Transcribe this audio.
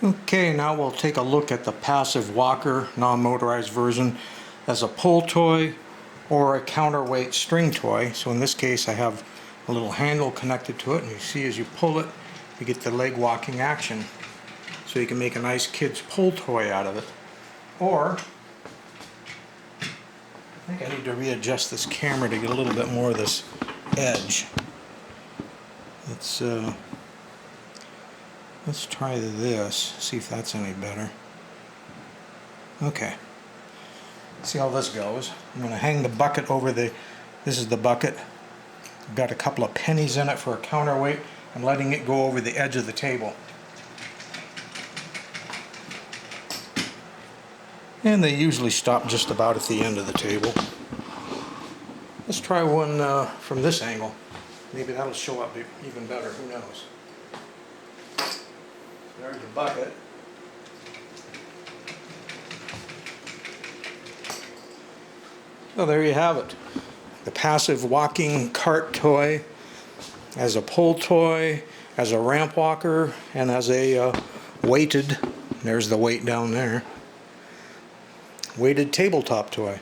Okay, now we'll take a look at the passive walker, non-motorized version, as a pull toy or a counterweight string toy. So in this case I have a little handle connected to it, and you see as you pull it you get the leg walking action. So you can make a nice kid's pull toy out of it. Or, I think I need to readjust this camera to get a little bit more of this edge. Let's try this, see if that's any better. Okay. See how this goes. I'm going to hang the bucket over this is the bucket. I've got a couple of pennies in it for a counterweight. I'm letting it go over the edge of the table. And they usually stop just about at the end of the table. Let's try one from this angle. Maybe that'll show up even better, who knows. There's the bucket. So there you have it. The passive walking cart toy as a pull toy, as a ramp walker, and as a weighted, there's the weight down there, weighted tabletop toy.